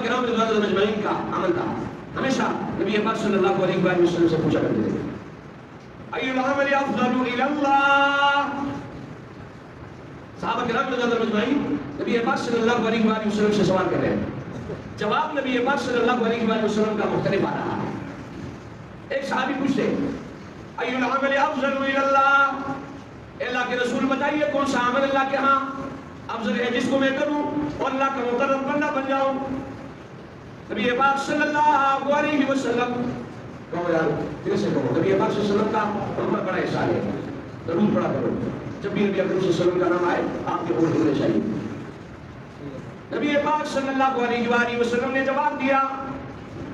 کرام رضوان اللہ مجمعین کا عمل تھا، ہمیشہ نبی پاک صلی اللہ علیہ وآلہ وسلم سے پوچھا کرتے تھے ای العمل افضل الی اللہ. صحابہ کرام رضوان اللہ مجمعین نبی پاک صلی اللہ علیہ وآلہ وسلم سے سوال کر رہے ہیں، جواب نبی پاک صلی اللہ علیہ وآلہ وسلم کا مختلف آ رہا ہے. ایک صحابی پوچھتے ای العمل افضل الی اللہ، اللہ کے رسول بتائیے کون سا عمل اللہ کے ہاں افضل ہے جس کو میں کروں اور اللہ کا مقرب بندہ بن جاؤں. نبی پاک صلی اللہ علیہ وسلم کہو یار پھر سے کہو، نبی پاک صلی اللہ علیہ وسلم کا ہم پر بڑا احسان ہے، ضرور پڑھا کرو. جب بھی نبی اکرم صلی اللہ علیہ وسلم کا نام آئے آپ کے ہونٹ ہونے چاہیے. نبی پاک صلی اللہ علیہ وآلہ وسلم نے جواب دیا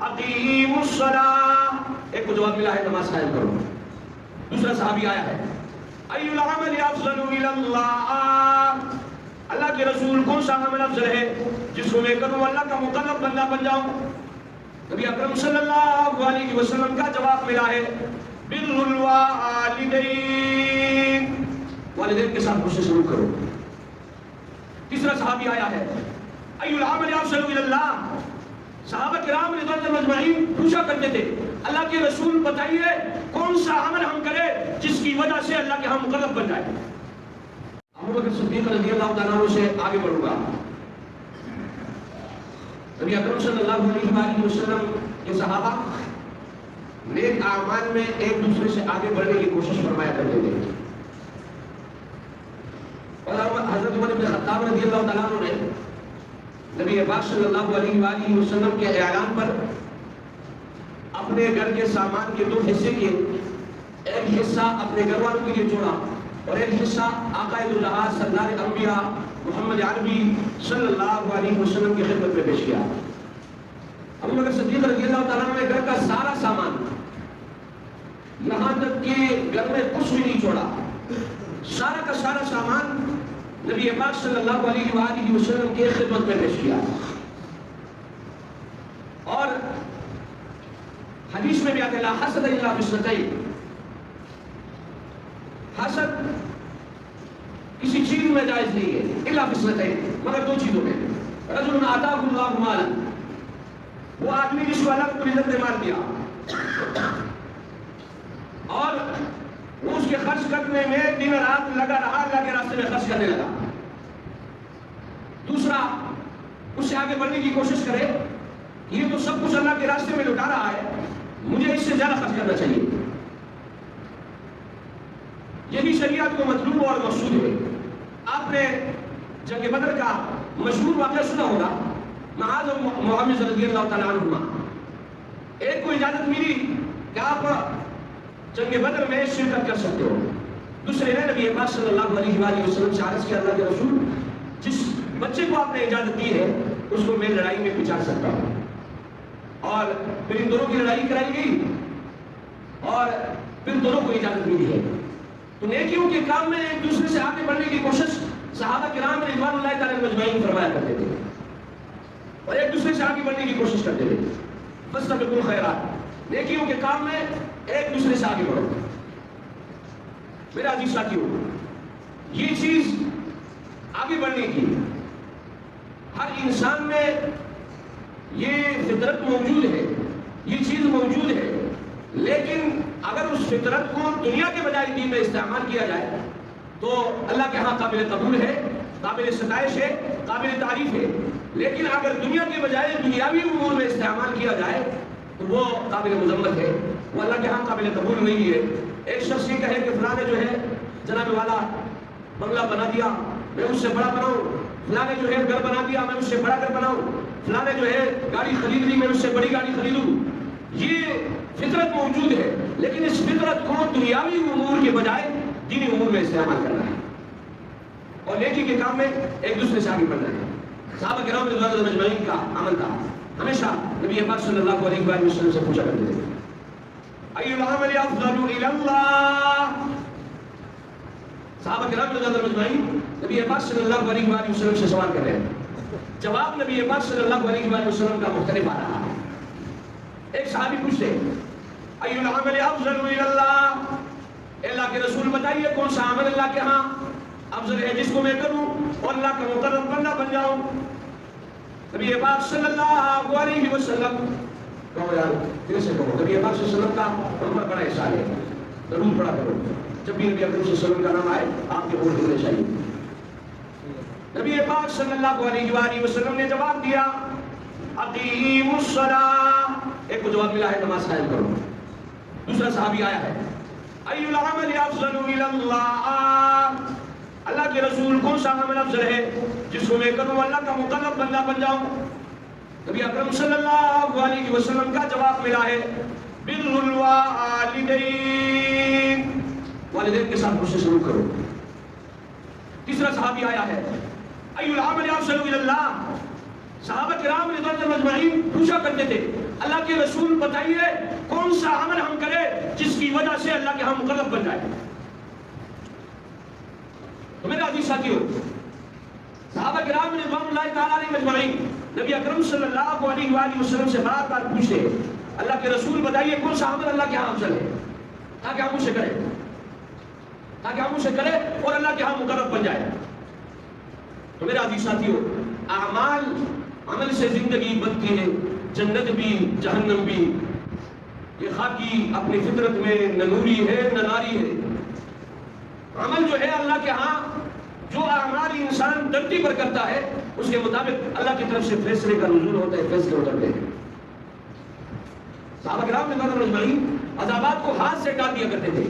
اقیموا الصلاۃ. ایک کو جواب ملا ہے نماز قائم کرو. دوسرا صحابی آیا ہے ای العمل افضل الی اللہ، اللہ کے رسول کون سا عمل افضل ہے جس کو میں کروں اللہ کا مقرب بندہ بن جاؤں. نبی اکرم صلی اللہ علیہ وسلم کا جواب ملا ہے بر الوالدین، والدین کے ساتھ خوشی سلوک کرو. تیسرا صحابی آیا ہے ای العمل افضل الی اللہ. صحابہ کرام رضوان اللہ مجمعین پوچھا کرتے تھے اللہ کے رسول بتائیے کون سا عمل ہم کریں جس کی وجہ سے اللہ کے ہم مقرب بن جائے. ابوبکر صدیق رضی اللہ تعالیٰ عنہ سے آگے بڑھوں گا. نبی اکرم صلی اللہ علیہ وآلہ وسلم کے صحابہ نیک اعمال میں ایک دوسرے سے آگے بڑھنے کی کوشش فرمایا کرتے تھے. اور حضرت عمر بن خطاب رضی اللہ تعالیٰ عنہ نے نبی پاک صلی اللہ علیہ وآلہ وسلم کے اعلان پر اپنے گھر کے سامان کے دو حصے کے ایک حصہ اپنے گھر والوں کے لیے چھوڑا اور ایک حصہ عقائد اللہ سردار انبیاء محمد عربی صلی اللہ علیہ وسلم کی خدمت میں پیش کیا. ابوبکر صدیق رضی اللہ تعالیٰ نے گھر کا سارا سامان، یہاں تک کہ گھر میں کچھ بھی نہیں چھوڑا، سارا کا سارا سامان نبی پاک صلی اللہ علیہ وآلہ وسلم کی خدمت میں پیش کیا. اور حدیث میں بھی آتا ہے لا حسد الا بسنتین، حسد کسی چیز میں جائز نہیں ہے الا بسنتین، مگر دو چیزوں میں. رجل آتاہ اللہ مالا، وہ آدمی جس کو اللہ کو عزت نے مال دیا اور وہ اس کے خرچ کرنے میں دن رات لگا رہا، اللہ کے راستے میں خرچ کرنے لگا. دوسرا اس سے آگے بڑھنے کی کوشش کرے کہ یہ تو سب کچھ اللہ کے راستے میں لٹا رہا ہے، مجھے اس سے زیادہ خرچ کرنا چاہیے. یہی شریعت کو مطلوب اور مقصود ہے. آپ نے جنگ بدر کا مشہور واقعہ سنا ہوگا. معاذ اور معاویہ رضی اللہ تعالیٰ عنہما، ایک کو اجازت ملی کہ آپ جنگ بدر میں شرکت کر سکتے ہو، دوسرے نے نبی پاک صلی اللہ علیہ وآلہ وسلم سے عرض کیا اللہ کے رسول جس بچے کو آپ نے اجازت دی ہے اس کو میں لڑائی میں پچھاڑ سکتا ہوں. اور پھر ان دونوں کی لڑائی کرائی گئی اور پھر دونوں کو اجازت ملی ہے. تو نیکیوں کے کام میں ایک دوسرے سے آگے بڑھنے کی کوشش صحابہ کرام رضوان اللہ تعالیٰ مجمعین فرمایا کرتے تھے اور ایک دوسرے سے آگے بڑھنے کی کوشش کرتے تھے. فاستبقوا الخیرات، نیکیوں کے کام میں ایک دوسرے سے آگے بڑھو. میرا عزیز ساتھیوں، یہ چیز آگے بڑھنے کی ہر انسان میں یہ فطرت موجود ہے، یہ چیز موجود ہے، لیکن اگر اس فطرت کو دنیا کے بجائے دین میں استعمال کیا جائے تو اللہ کے ہاں قابل قبول ہے، قابل ستائش ہے، قابل تعریف ہے. لیکن اگر دنیا کے بجائے دنیاوی امور میں استعمال کیا جائے تو وہ قابل مذمت ہے، وہ اللہ کے ہاں قابل قبول نہیں ہے. ایک شخص یہ کہے کہ فلاں نے جو ہے جناب والا بنگلہ بنا دیا میں اس سے بڑا بناؤں، فلاں نے جو ہے گھر بنا دیا میں اس سے بڑا گھر بناؤں، فلاں نے جو ہے گاڑی خرید لی میں اس سے بڑی گاڑی خریدوں. یہ فطرت موجود ہے، لیکن اس فطرت کو دنیاوی امور کے بجائے دینی امور میں استعمال کرنا ہے اور نیکی کے کام میں ایک دوسرے سے آگے بڑھنا ہے. صحابہ کرام رضوان اللہ مجمعین کا عمل تھا. ہمیشہ نبی پاک صلی اللہ علیہ وآلہ وسلم سے پوچھا کرتے تھے ای العمل افضل الی اللہ. صحابہ کرام رضوان اللہ مجمعین نبی پاک صلی اللہ علیہ وآلہ وسلم سے سوال کر رہے ہیں، جواب نبی پاک صلی اللہ علیہ وآلہ وسلم کا مختلف آ رہا ہے. ایک صحابی پوچھتے ای العمل افضل الی اللہ، اللہ کے رسول بتائیے کون سا عمل اللہ کے ہاں افضل ہے جس کو میں کروں اور اللہ کا مقرب بندہ بن جاؤں. نبی پاک صلی اللہ علیہ وسلم کہو یار پھر سے کہو نبی پاک صلی اللہ علیہ وسلم کا عمر بڑا احسان ہے ضرور پڑھا کرو جب بھی نبی اکرم صلی اللہ علیہ وسلم کا نام آئے آپ کے قول ہونے چاہیے نبی پاک صلی اللہ علیہ وآلہ وسلم نے جواب دیا اقیموا الصلاۃ ایک کو جواب ملا ہے نماز قائم کرو دوسرا صحابی آیا ہے ای العمل افضل الی اللہ اللہ کے رسول کون سا عمل افضل ہے جس کو میں کروں اللہ کا مقرب بندہ بن جاؤں نبی اکرم صلی اللہ علیہ وسلم کا جواب ملا ہے بر الوالدین والدین کے ساتھ حسن سلوک کرو تیسرا صحابی آیا ہے ای العمل افضل الی اللہ صحابہ کرام رضوان اللہ اجمعین پوچھا کرتے تھے اللہ کے رسول بتائیے کون سا عمل ہم کریں جس کی وجہ سے اللہ کے ہاں مقرب بن جائے تو میرے عزیز ساتھیو صحابہ کرام رضوان اللہ تعالیٰ علیہ اجمعین نبی اکرم صلی اللہ علیہ وآلہ وسلم سے بار بار پوچھتے ہیں اللہ کے رسول بتائیے کون سا عمل اللہ کے ہاں افضل ہے تاکہ ہم اسے کریں اور اللہ کے ہاں مقرب بن جائے تو میرے عزیز ساتھیو اعمال عمل سے زندگی بنتی ہے جنت بھی جہنم بھی یہ خاکی اپنی فطرت میں نہ نوری ہے نہ ناری ہے عمل جو ہے اللہ کے ہاں جو اعمال انسان دھرتی پر کرتا ہے اس کے مطابق اللہ کی طرف سے فیصلے کا نزول ہوتا ہے فیصلے اترتے ہیں صحابہ کرام رضوان اللہ اجمعین عذابات کو ہاتھ سے کاٹ دیا کرتے تھے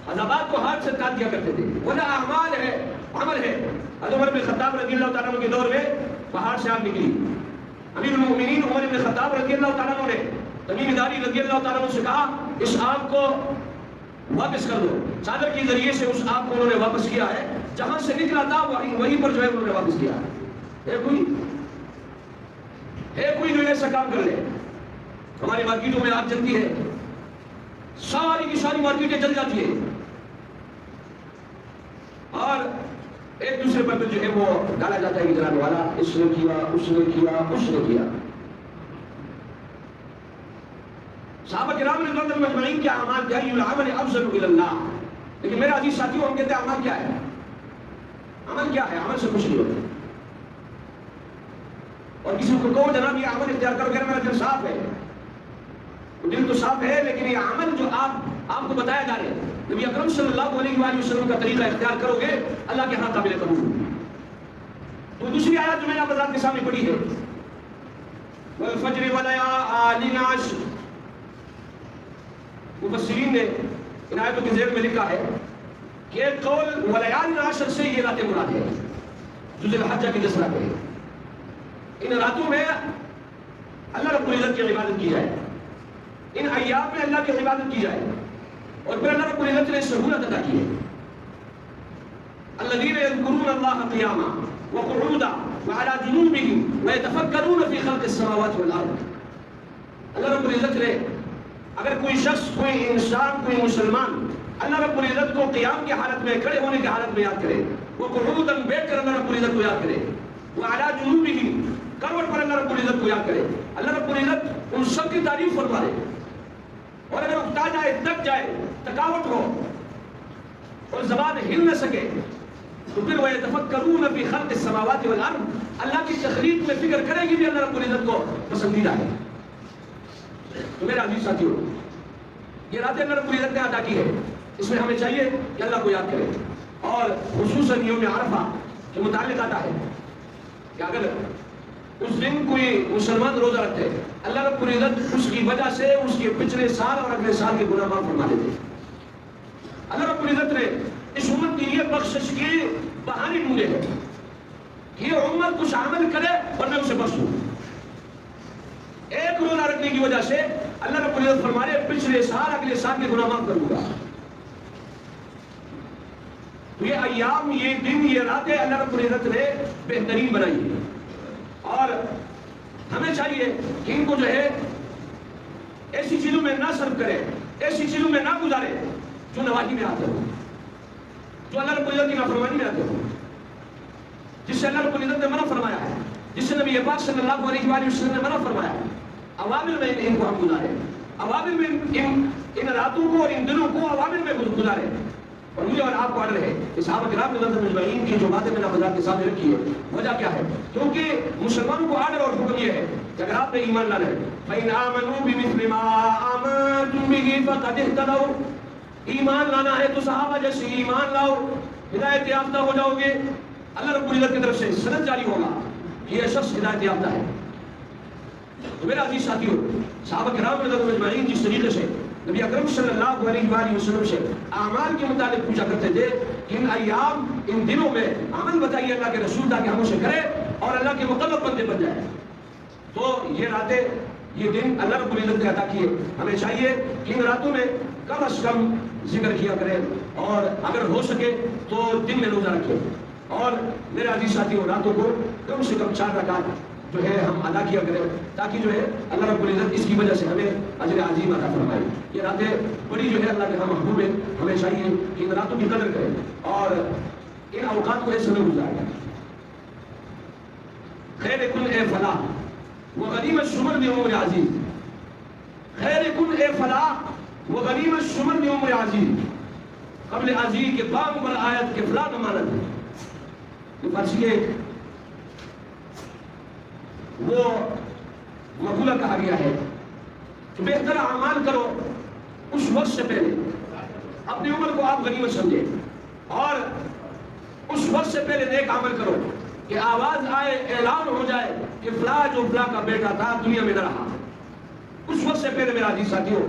عذابات کو ہاتھ سے کاٹ دیا کرتے تھے وہ اعمال ہے عمل ہے حضرت عمر بن خطاب رضی اللہ تعالیٰ عنہ کے دور میں پہاڑ سے آگ نکلی امیر المؤمنین عمر بن خطاب رضی اللہ تعالیٰ عنہ نے تمیم داری رضی اللہ تعالیٰ عنہ سے کہا اس آگ کو واپس کر دو چادر کے ذریعے سے اس آگ کو انہوں نے واپس کیا ہے جہاں سے نکلا تھا وہیں پر جو ہے انہوں نے واپس کیا ہے کوئی جو ایسا کام کر لے ہماری مارکیٹوں میں آگ جلتی ہے ساری کی ساری مارکیٹیں جل جاتی ہیں اور ایک دوسرے پر جو ہے وہ ڈالا جاتا ہے کہ جناب والا اس نے کیا اس نے کیا اس نے کیا صحابہ کرام رضوان اللہ اجمعین کے اعمال کیا العمل افضل الی اللہ لیکن میرے عزیز ساتھیوں ہم کہتے ہیں عمل کیا ہے عمل کیا ہے عمل سے کچھ نہیں ہوتا اور کسی کو کہو جناب یہ عمل اختیار کرو کہ میرا دل صاف ہے دل تو صاف ہے لیکن یہ عمل جو آپ کو بتایا جا رہا ہے نبی اکرم صلی اللہ علیہ وآلہ وسلم کا طریقہ اختیار کرو گے اللہ کے ہاں قابل قبول تو دوسری آیت جو میں نے آپ کے سامنے پڑھی ہے والفجر ولیال عشر مفسرین نے ان آیتوں کے ذیل میں لکھا ہے کہ ایک قول ولیال عشر سے یہ راتیں مراد ہے جو ذی الحجہ کی 10 راتیں ہیں ان راتوں میں اللہ رب العزت کی عبادت کی جائے ان ایام میں اللہ کی عبادت کی جائے اور پھر اللہ رب العزت نے سہولت عطا کی ہے الذین یذکرون اللہ قیاما وقعودا وعلی جنوبهم ویتفکرون فی خلق السماوات والارض اللہ رب العزت نے اگر کوئی شخص کوئی انسان کوئی مسلمان اللہ رب العزت کو قیام کی حالت میں کھڑے ہونے کی حالت میں یاد کرے وقعودا بیٹھ کر اللہ رب العزت کو یاد کرے وعلی جنوبهم کروٹ پر اللہ رب العزت کو یاد کرے اللہ رب العزت ان سب کی تعریف فرما رہے اور اگر اکتا جائے تک جائے تکاوٹ ہو اور زبان ہل نہ سکے تو پھر وہ يتفکرون فی خلق السماوات والارض اللہ کی تخلیق میں فکر کرے گی بھی اللہ رب العزت کو پسندیدہ ہے تو میرے عزیز ساتھیو یہ راتیں اللہ رب العزت نے عطا کی ہے اس میں ہمیں چاہیے کہ اللہ کو یاد کرے اور خصوصاً یوم عرفہ کے متعلق آتا ہے کہ اگر اس دن کوئی مسلمان روزہ رکھتے اللہ رب العزت اس کی وجہ سے اس کے پچھلے سال اور اگلے سال کے گناہ معاف فرما دیتے اللہ رب العزت نے اس امت کے لیے بخشش کے بہانے ڈھونڈے ہیں کہ یہ امت کچھ عمل کرے اور میں اسے بخشوں ایک روزہ رکھنے کی وجہ سے اللہ رب العزت فرما رہے پچھلے سال اگلے سال کے گناہ معاف کروں گا تو یہ ایام یہ دن یہ راتیں اللہ رب العزت نے بہترین بنائی ہے اور ہمیں چاہیے کہ ان کو جو ہے ایسی چیزوں میں نہ صرف کرے ایسی چیزوں میں نہ گزارے جو نواحی میں آتے ہو جو اللہ رب العزت کی نافرمانی میں آتے ہو جس سے اللہ رب العزت نے منع فرمایا ہے جس سے نبی پاک صلی اللہ علیہ وآلہ وسلم نے منع فرمایا ہے عوامل میں ان کو ہم گزارے عوامل میں ان راتوں کو اور ان دنوں کو عوامل میں گزارے اور مجھے اور آپ کو آرڈر ہے کہ صحابہ کرام رضی اللہ اجمعین کی جو باتیں میں نے آپ حضرات کے سامنے رکھی ہے وجہ کیا ہے؟ کیونکہ مسلمانوں کو آرڈر اور حکم یہ ہے کہ اگر آپ نے ایمان لانا ہے فَإِنْ آمَنُوا بِمِثْلِ مَا آمَنْتُمْ بِهِ فَقَدِ اهْتَدَوْا، ایمان لانا ہے تو صحابہ جیسے ایمان لاؤ، ہدایت یافتہ ہو جاؤ گے، اللہ رب العزت کی طرف سے سند جاری ہوگا یہ شخص ہدایت یافتہ ہے۔ تو میرا عزیز ساتھیو، صحابہ کرام رضی اللہ اجمعین جس طریقے سے نبی اکرم صلی اللہ علیہ وآلہ وسلم سے اعمال کے متعلق پوچھا کرتے تھے کہ ان ایام ان دنوں میں عمل بتائیے اللہ کے رسول تاکہ ہم اسے کرے اور اللہ کے مقرب بندے بن جائے، تو یہ راتیں یہ دن اللہ رب العزت نے عطا کیے، ہمیں چاہیے کہ ان راتوں میں کم از کم ذکر کیا کریں اور اگر ہو سکے تو دن میں روزہ رکھیں، اور میرے عزیز ساتھیوں راتوں کو کم سے کم 4 رکعت جو ہے ہم ادا کیا کریں تاکہ جو ہے اللہ رب العزت اس کی وجہ سے ہمیں اجر عظیم عطا فرمائے۔ یہ راتیں بڑی جو ہے اللہ کے ہم محبوب ہیں، ہمیں چاہیے کہ ان راتوں کی قدر کریں اور ان اوقات کو ایسے میں گزاریں۔ خیر کن اے فلاح و غنیمت شمر بعمر عزیز، خیر کن اے فلاح و غنیمت شمر بعمر عزیز، قبل عزیز کے بام پر آیت کے فلاح امانت ہے۔ یہ فرشیے وہ مقولہ کہا گیا ہے کہ بہتر اعمال کرو اس وقت سے پہلے، اپنی عمر کو آپ غنیمت سمجھیں اور اس وقت سے پہلے نیک عمل کرو کہ آواز آئے، اعلان ہو جائے کہ فلاں جو فلاں کا بیٹا تھا دنیا میں نہ رہا، اس وقت سے پہلے میرا عزیز ساتھیوں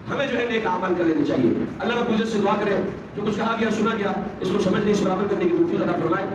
ہمیں جو ہے نیک عمل کر لینے چاہیے۔ اللہ رب العزت سے دعا کریں جو کچھ کہا گیا سنا گیا اس کو سمجھنے اس پر عمل کرنے کی توفیق عطا فرمائے۔